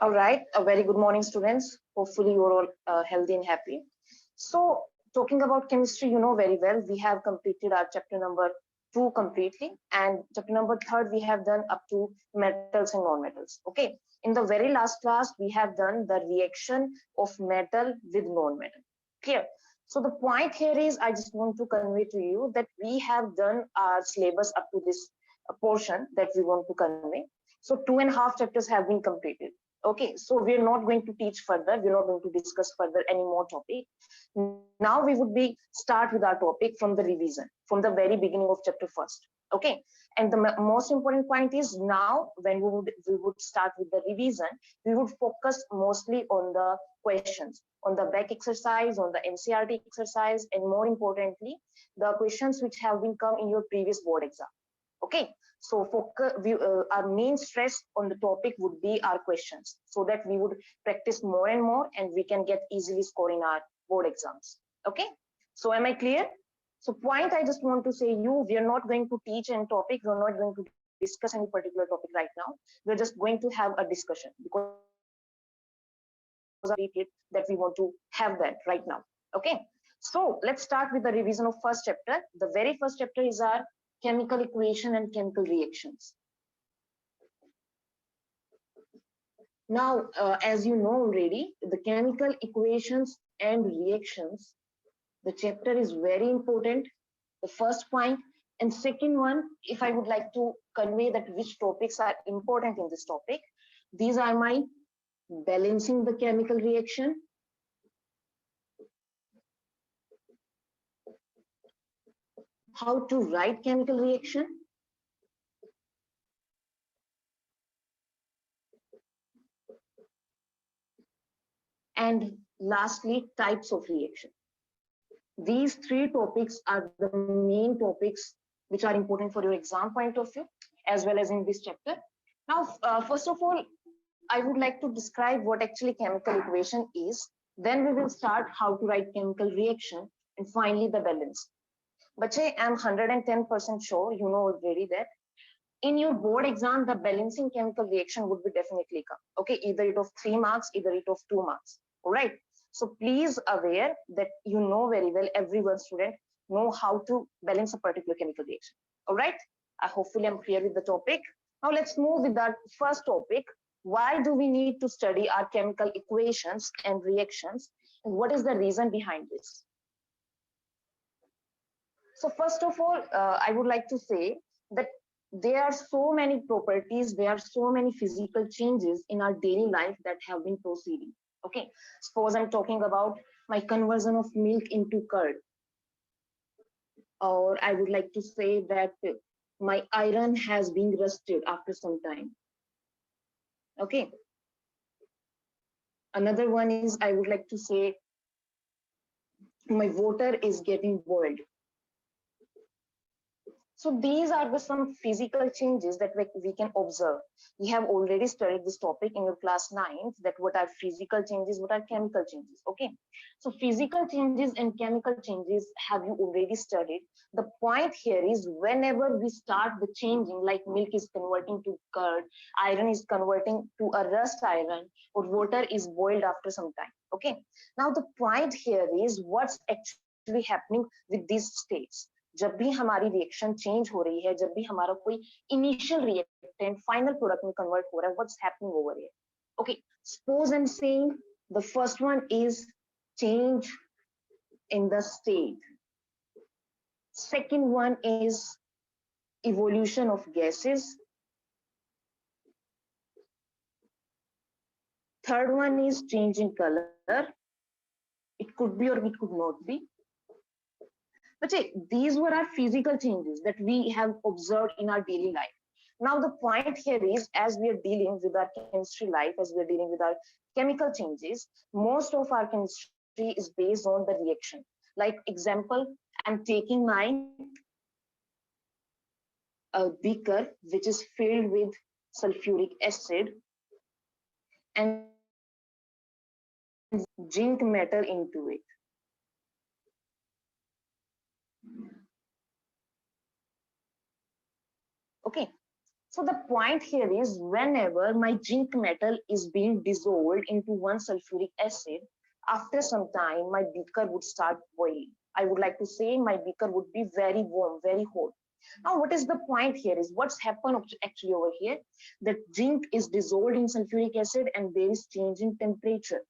All right, a very good morning, students. Hopefully, you're all healthy and happy. So, talking about chemistry, you know very well, we have completed our chapter number 2 completely, and chapter number 3 we have done up to metals and non-metals. Okay, in the very last class, we have done the reaction of metal with non-metal. Clear? So, the point here is, I just want to convey to you that we have done our syllabus up to this portion that we want to convey. So, 2.5 chapters have been completed. Okay, so we're not going to teach further, we're not going to discuss further any more topic. Now we would be start with our topic from the revision, from the very beginning of chapter first. Okay, and the most important point is, now when we would start with the revision, we would focus mostly on the questions, on the back exercise, on the NCERT exercise, and more importantly, the questions which have been come in your previous board exam. Okay, so focus, our main stress on the topic would be our questions, so that we would practice more and more and we can get easily score in our board exams. Okay, so am I clear? So point I just want to say you, we are not going to teach any topic, we're not going to discuss any particular topic right now. We're just going to have a discussion because that we want to have that right now. Okay, so let's start with the revision of first chapter. The very first chapter is our chemical equation and chemical reactions. Now, as you know already, the chemical equations and reactions, the chapter is very important, the first point. And second one, if I would like to convey that which topics are important in this topic, these are my balancing the chemical reaction, how to write chemical reaction, and lastly, types of reaction. These three topics are the main topics which are important for your exam point of view, as well as in this chapter. Now, first of all, I would like to describe what actually chemical equation is. Then we will start how to write chemical reaction, and finally the balance. Bache, I'm 110% sure you know already that in your board exam, the balancing chemical reaction would be definitely come. Okay, either it of 3 marks, either it of 2 marks. All right. So please aware that you know very well, everyone student know how to balance a particular chemical reaction. All right. Hopefully I'm clear with the topic. Now let's move with that first topic. Why do we need to study our chemical equations and reactions? And what is the reason behind this? So first of all, I would like to say that there are so many properties, there are so many physical changes in our daily life that have been proceeding. Okay, suppose I'm talking about my conversion of milk into curd, or I would like to say that my iron has been rusted after some time. Okay, another one is I would like to say my water is getting boiled. So these are the some physical changes that we can observe. We have already studied this topic in your class 9, that what are physical changes, what are chemical changes. Okay, so physical changes and chemical changes have you already studied. The point here is whenever we start the changing, like milk is converting to curd, iron is converting to a rust iron, or water is boiled after some time. Okay, now the point here is what's actually happening with these states. जब भी हमारी reaction change हो रही है, जब भी हमारा कोई इनिशियल रिएक्टेंट फाइनल प्रोडक्ट में कन्वर्ट हो रहा है, what's happening over here. Okay, suppose I am saying the first one is change in the state. Second one is evolution of gases. Third one is change in color. It could be or it could not be. But these were our physical changes that we have observed in our daily life. Now the point here is, as we are dealing with our chemistry life, as we are dealing with our chemical changes, most of our chemistry is based on the reaction. Like example, I'm taking my beaker which is filled with sulfuric acid and zinc metal into it. Okay, So the point here is whenever my zinc metal is being dissolved into one sulfuric acid, after some time my beaker would start boiling. I would like to say my beaker would be very warm, very hot. Now, what is the point here is what's happened actually over here? That zinc is dissolved in sulfuric acid and there is change in temperature.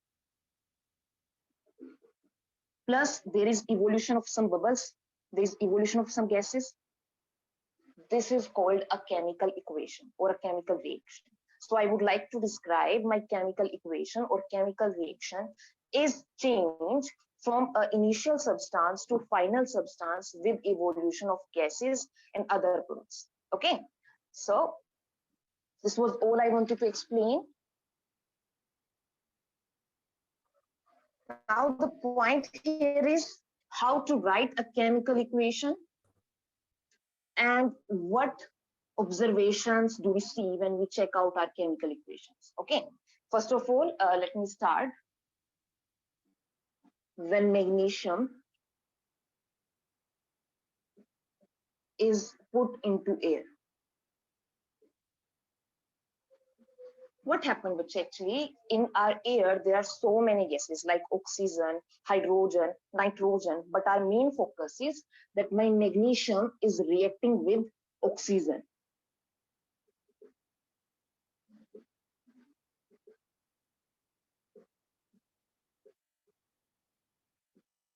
Plus, there is evolution of some bubbles. There is evolution of some gases. This is called a chemical equation or a chemical reaction. So I would like to describe my chemical equation or chemical reaction is change from an initial substance to final substance with evolution of gases and other products. Okay, so this was all I wanted to explain. Now the point here is how to write a chemical equation and what observations do we see when we check out our chemical equations. Okay, first of all, let me start. When magnesium is put into air, what happened, which actually in our air there are so many gases like oxygen, hydrogen, nitrogen, but our main focus is that my magnesium is reacting with oxygen.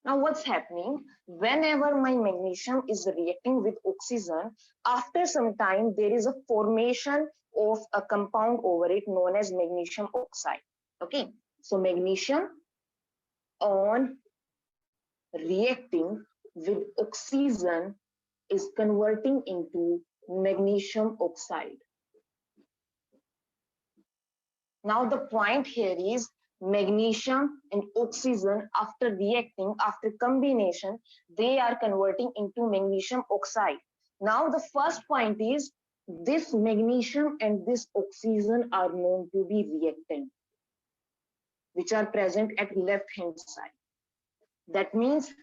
Now what's happening? Whenever my magnesium is reacting with oxygen, after some time there is a formation of a compound over it known as magnesium oxide. Okay, so magnesium on reacting with oxygen is converting into magnesium oxide. Now the point here is magnesium and oxygen after reacting, after combination, they are converting into magnesium oxide. Now the first point is this magnesium and this oxygen are known to be reactant, which are present at left hand side. That means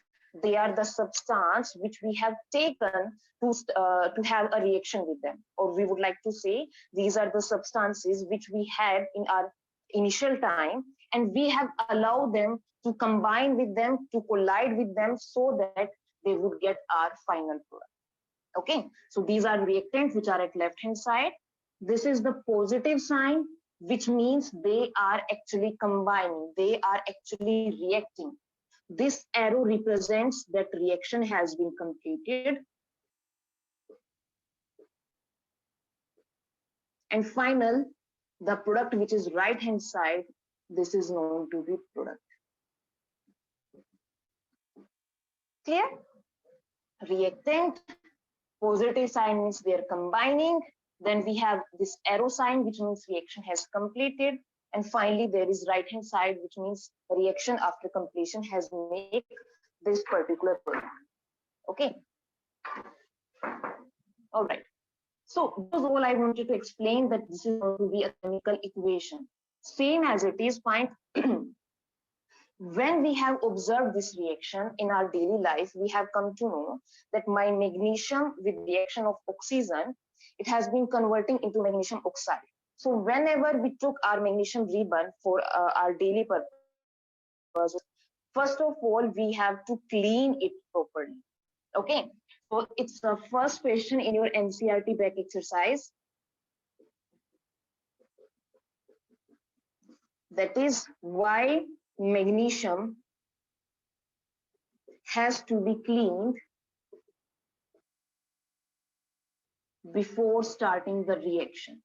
they are the substance which we have taken to have a reaction with them, or we would like to say these are the substances which we had in our initial time and we have allowed them to combine with them, to collide with them so that they would get our final product. Okay, so these are reactants which are at left hand side. This is the positive sign, which means they are actually combining, they are actually reacting. This arrow represents that reaction has been completed. And final, the product which is right hand side, this is known to be product. Clear? Reactant, positive sign means they're combining. Then we have this arrow sign, which means reaction has completed. And finally, there is right hand side, which means reaction after completion has made this particular product. Okay. All right. So this is all I wanted to explain, that this is going to be a chemical equation. Same as it is point. When we have observed this reaction in our daily life, we have come to know that my magnesium with reaction of oxygen, it has been converting into magnesium oxide. So whenever we took our magnesium ribbon for our daily purpose, first of all, we have to clean it properly. Okay, so it's the first question in your NCERT back exercise. That is why magnesium has to be cleaned before starting the reaction.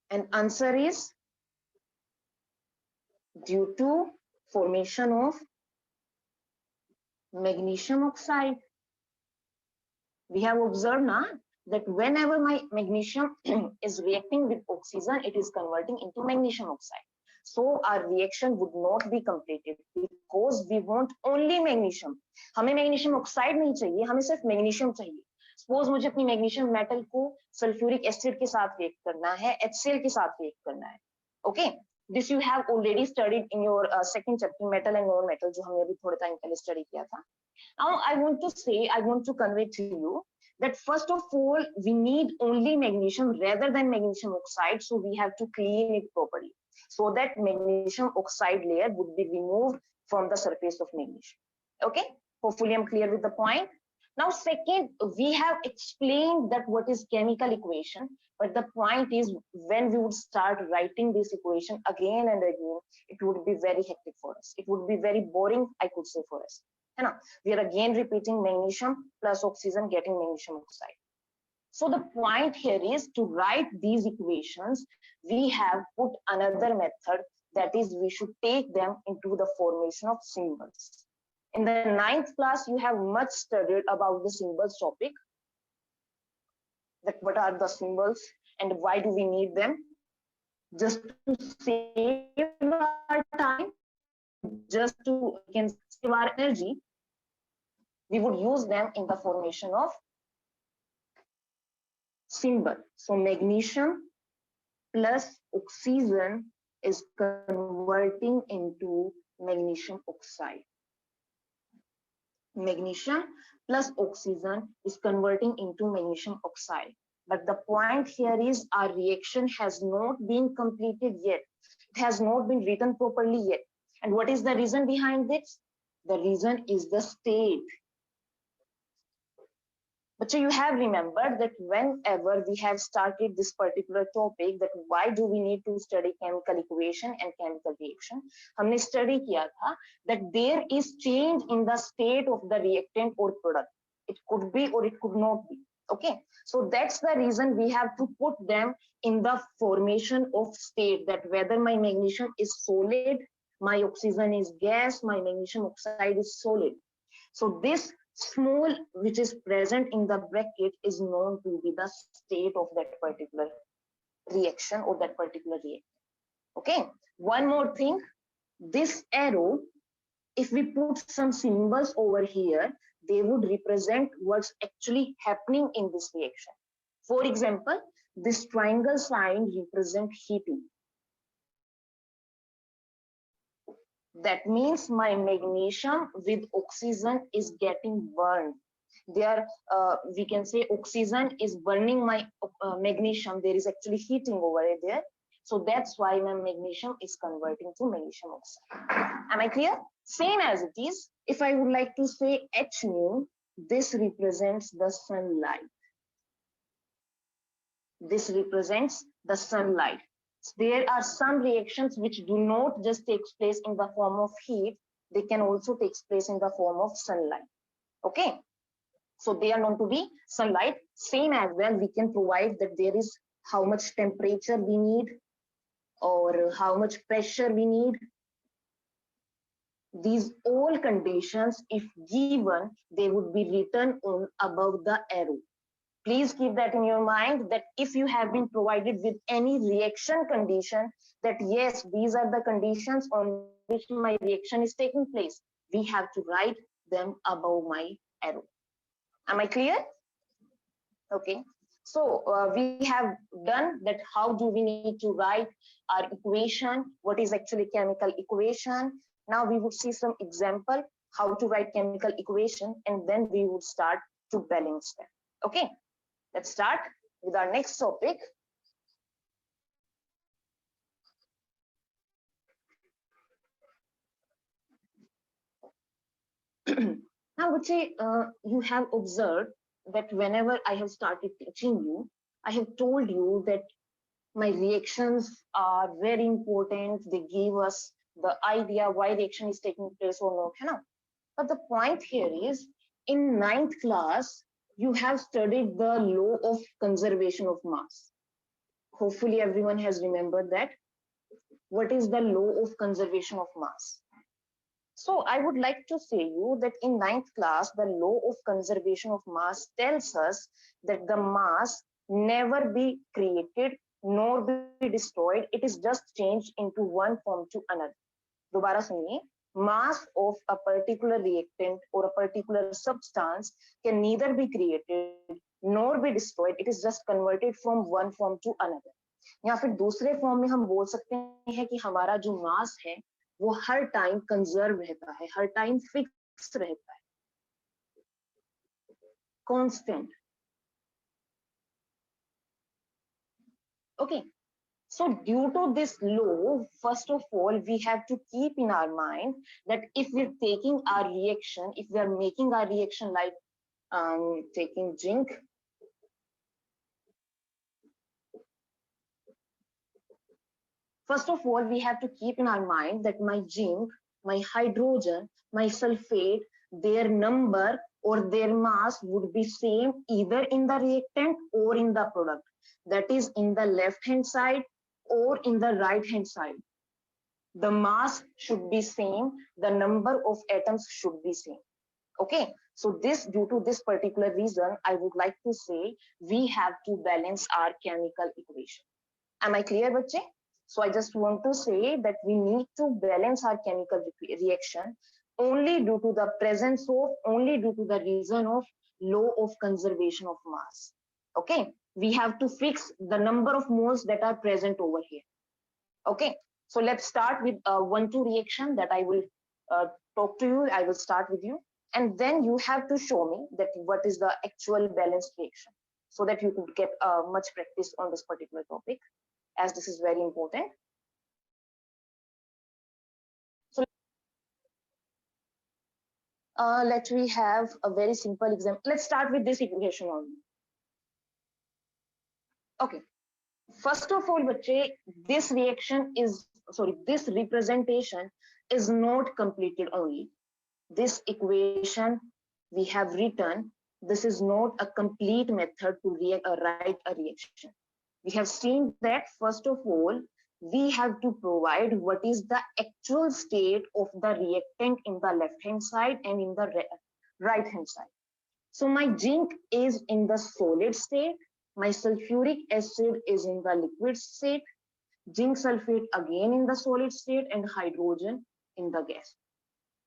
And answer is due to formation of magnesium oxide. We have observed now that whenever my magnesium is reacting with oxygen, it is converting into magnesium oxide. So our reaction would not be completed because we want only magnesium. हमें magnesium oxide नहीं चाहिए, हमें सिर्फ magnesium चाहिए. Suppose मुझे अपनी magnesium metal को sulfuric acid के साथ react करना है, HCl के साथ react करना है. Okay, this you have already studied in your second chapter, metal and non-metal, जो हमने अभी थोड़े time पहले study किया था. Now I want to say, I want to convey to you that first of all we need only magnesium rather than magnesium oxide, so we have to clean it properly so that magnesium oxide layer would be removed from the surface of magnesium. Okay, hopefully I'm clear with the point. Now second, we have explained that what is chemical equation, but the point is when we would start writing this equation again and again, it would be very hectic for us, it would be very boring, I could say, for us. We are again repeating magnesium plus oxygen getting magnesium oxide. So the point here is to write these equations, we have put another method, that is we should take them into the formation of symbols. In the 9th class, you have much studied about the symbols topic, that what are the symbols and why do we need them. Just to save our time, just to save our energy, we would use them in the formation of symbol. So magnesium plus oxygen is converting into magnesium oxide. Magnesium plus oxygen is converting into magnesium oxide. But the point here is our reaction has not been completed yet. It has not been written properly yet. And what is the reason behind this? The reason is the state. But so you have remembered that whenever we have started this particular topic, that why do we need to study chemical equation and chemical reaction, हमने study किया था that there is change in the state of the reactant or product. It could be or it could not be. Okay, so that's the reason we have to put them in the formation of state, that whether my magnesium is solid, my oxygen is gas, my magnesium oxide is solid. So this small which is present in the bracket is known to be the state of that particular reaction or that particular reactant. Okay, one more thing, this arrow, if we put some symbols over here, they would represent what's actually happening in this reaction. For example, this triangle sign represents heating. That means my magnesium with oxygen is getting burned. There, we can say oxygen is burning my magnesium. There is actually heating over there. So that's why my magnesium is converting to magnesium oxide. Am I clear? Same as it is. If I would like to say H nu, this represents the sunlight. This represents the sunlight. There are some reactions which do not just take place in the form of heat, they can also take place in the form of sunlight. Okay, so they are known to be sunlight. Same as well, we can provide that there is how much temperature we need or how much pressure we need. These all conditions, if given, they would be written on above the arrow. Please keep that in your mind, that if you have been provided with any reaction condition, that yes, these are the conditions on which my reaction is taking place, we have to write them above my arrow. Am I clear? Okay, so we have done that. How do we need to write our equation? What is actually chemical equation? Now we would see some example how to write chemical equation, and then we would start to balance them. Okay, let's start with our next topic. Now, Uche, you have observed that whenever I have started teaching you, I have told you that my reactions are very important. They give us the idea why reaction is taking place or not. Hai na? But the point here is, in 9th class, you have studied the law of conservation of mass. Hopefully, everyone has remembered that. What is the law of conservation of mass? So I would like to say you that in 9th class, the law of conservation of mass tells us that the mass never be created nor be destroyed. It is just changed into one form to another. Dobara suniye, mass of a particular reactant or a particular substance can neither be created nor be destroyed. It is just converted from one form to another. या फिर दूसरे form में हम बोल सकते हैं कि हमारा जो मास है वो हर टाइम कंजर्व रहता है, हर टाइम फिक्स रहता है, constant. Okay. So due to this law, first of all, we have to keep in our mind that if we're taking our reaction, if we are making our reaction like taking zinc, first of all, we have to keep in our mind that my zinc, my hydrogen, my sulfate, their number or their mass would be same either in the reactant or in the product. That is in the left hand side or in the right hand side. The mass should be same, the number of atoms should be same. Okay, so this, due to this particular reason, I would like to say we have to balance our chemical equation. Am I clear, bache? So I just want to say that we need to balance our chemical reaction only due to the presence of, only due to the reason of law of conservation of mass. Okay, we have to fix the number of moles that are present over here. Okay, so let's start with 1-2 reaction that I will talk to you. I will start with you, and then you have to show me that what is the actual balanced reaction, so that you could get much practice on this particular topic, as this is very important. So let me have a very simple example. Let's start with this equation only. Okay, first of all, bache, this reaction is, sorry, this representation is not completed only. This equation we have written, this is not a complete method to write a reaction. We have seen that first of all, we have to provide what is the actual state of the reactant in the left hand side and in the right hand side. So my zinc is in the solid state, my sulfuric acid is in the liquid state, zinc sulfate again in the solid state, and hydrogen in the gas.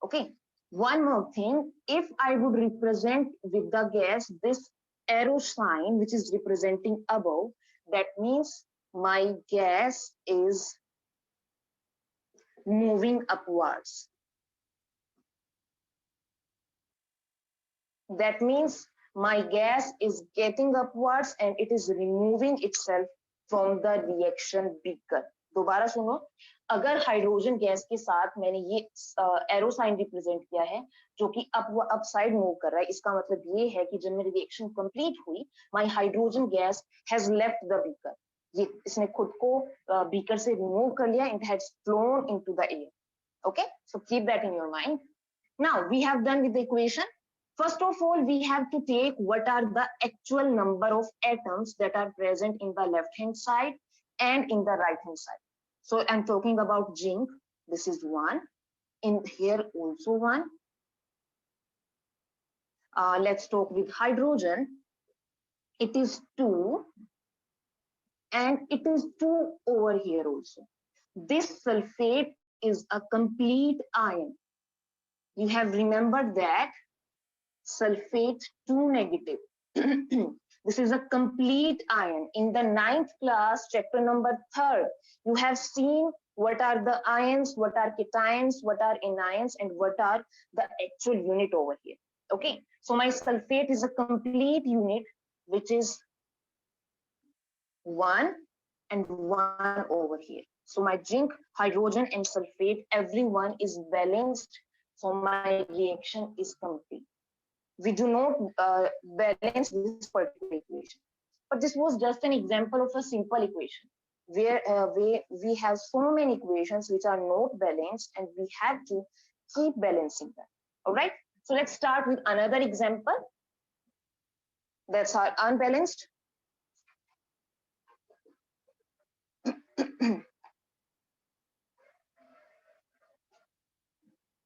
Okay, one more thing, if I would represent with the gas this arrow sign which is representing above, that means my gas is moving upwards. That means my gas is getting upwards and it is removing itself from the reaction beaker. दोबारा सुनो, अगर hydrogen gas के साथ मैंने ये arrow sign represent किया है जो कि अप साइड मूव कर रहा है, इसका मतलब ये है कि जब मेरी रिएक्शन कंप्लीट हुई, my hydrogen gas has left the beaker, ये इसने खुद को बीकर से रिमूव कर लिया, it has phloem into the air. Okay, so keep that in your mind. Now we have done with the equation. First of all, we have to take what are the actual number of atoms that are present in the left hand side and in the right hand side. So I'm talking about zinc. This is 1. In here also 1. Let's talk with hydrogen. It is 2. And it is 2 over here also. This sulfate is a complete ion. You have remembered that sulfate 2 negative. This is a complete ion. In the 9th class, chapter number 3rd, you have seen what are the ions, what are cations, what are anions, and what are the actual unit over here. Okay, so my sulfate is a complete unit, which is 1 and 1 over here. So my zinc, hydrogen, and sulfate, everyone is balanced. So my reaction is complete. We do not balance this particular equation. But this was just an example of a simple equation where we have so many equations which are not balanced and we have to keep balancing them. All right. So let's start with another example. That's our unbalanced.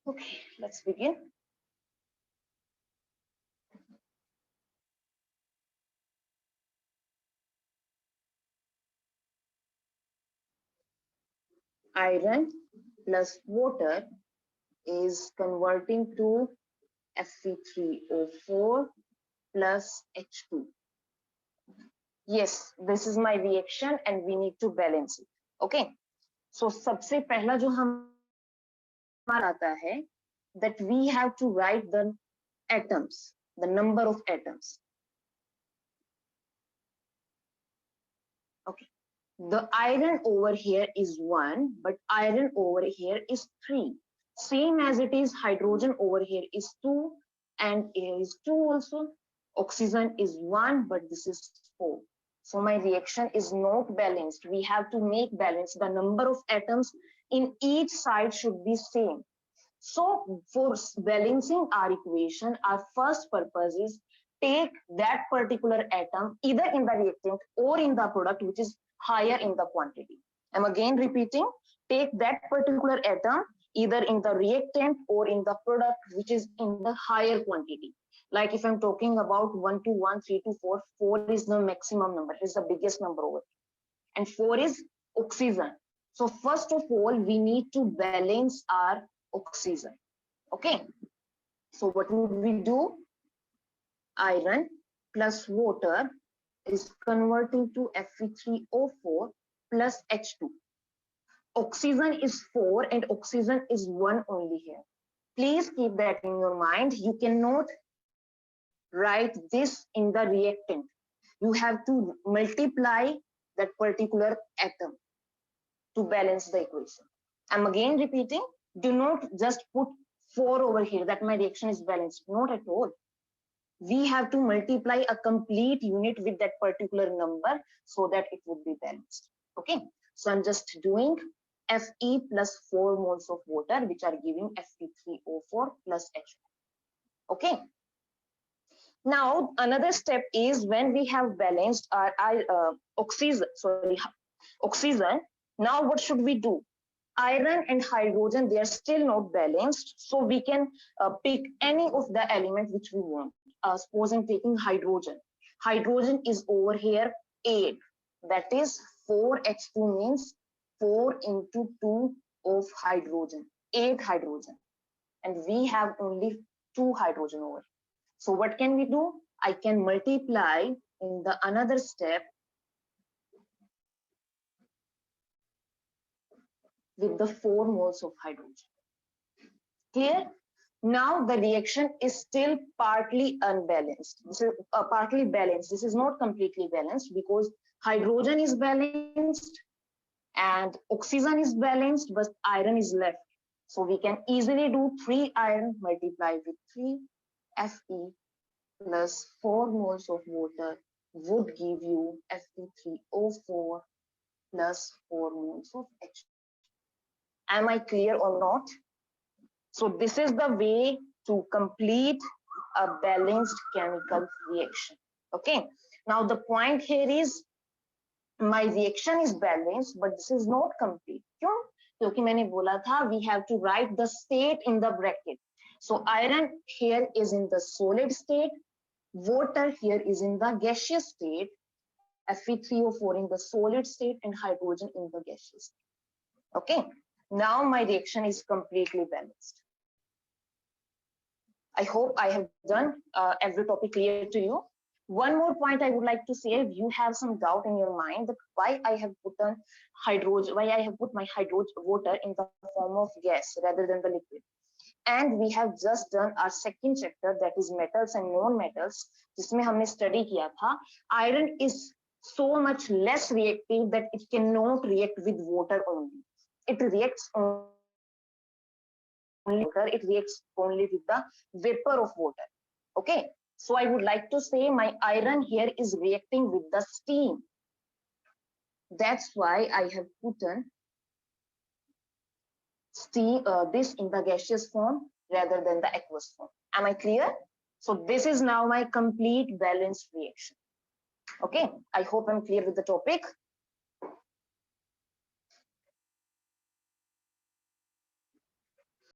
Okay, let's begin. Iron plus water is converting to Fe3O4 plus H2. Yes, this is my reaction and we need to balance it. Okay. So सबसे पहला जो हमारा आता है that we have to write the atoms, the number of atoms. Okay. The iron over here is 1, but iron over here is 3. Same as it is, hydrogen over here is 2, and air is 2 also. Oxygen is 1, but this is 4. So my reaction is not balanced. We have to make balance. The number of atoms in each side should be same. So for balancing our equation, our first purpose is take that particular atom either in the reactant or in the product which is higher in the quantity. I'm again repeating, take that particular atom either in the reactant or in the product which is in the higher quantity. Like if I'm talking about 1 to 1, 3 to 4, 4 is the maximum number, it is the biggest number over here. And 4 is oxygen. So first of all, we need to balance our oxygen. Okay. So what would we do? Iron plus water is converting to Fe3O4 plus H2. Oxygen is 4 and oxygen is 1 only here. Please keep that in your mind. You cannot write this in the reactant. You have to multiply that particular atom to balance the equation. I'm again repeating, do not just put 4 over here that my reaction is balanced. Not at all. We have to multiply a complete unit with that particular number so that it would be balanced. Okay, so I'm just doing Fe plus 4 moles of water, which are giving Fe3O4 plus H2. Okay. Now another step is when we have balanced our oxygen. Now what should we do? Iron and hydrogen, they are still not balanced, so we can pick any of the element which we want. Suppose I'm taking hydrogen. Hydrogen is over here 8. That is 4H2 means 4 into 2 of hydrogen, 8 hydrogen. And we have only 2 hydrogen over here. So what can we do? I can multiply in the another step with the 4 moles of hydrogen. Clear? Now the reaction is still partly unbalanced. This is partly balanced. This is not completely balanced because hydrogen is balanced and oxygen is balanced, but iron is left. So we can easily do 3 iron multiplied with 3 Fe plus 4 moles of water would give you Fe3O4 plus 4 moles of H2. Am I clear or not? So this is the way to complete a balanced chemical reaction. Okay. Now the point here is my reaction is balanced, but this is not complete. क्यों? क्योंकि मैंने बोला था we have to write the state in the bracket. So iron here is in the solid state, water here is in the gaseous state, Fe3O4 in the solid state, and hydrogen in the gaseous state. Okay. Now my reaction is completely balanced. I hope I have done every topic clear to you. One more point I would like to say, if you have some doubt in your mind that why I have put on hydrogen, why I have put my hydrogen water in the form of gas rather than the liquid. And we have just done our second chapter, that is metals and non-metals, जिसमें हमने study किया था. Iron is so much less reactive that it cannot react with water only. It reacts only water, it reacts only with the vapor of water. Okay, so I would like to say my iron here is reacting with the steam. That's why I have put on steam, this in the gaseous form rather than the aqueous form. Am I clear? So this is now my complete balanced reaction. Okay, I hope I'm clear with the topic.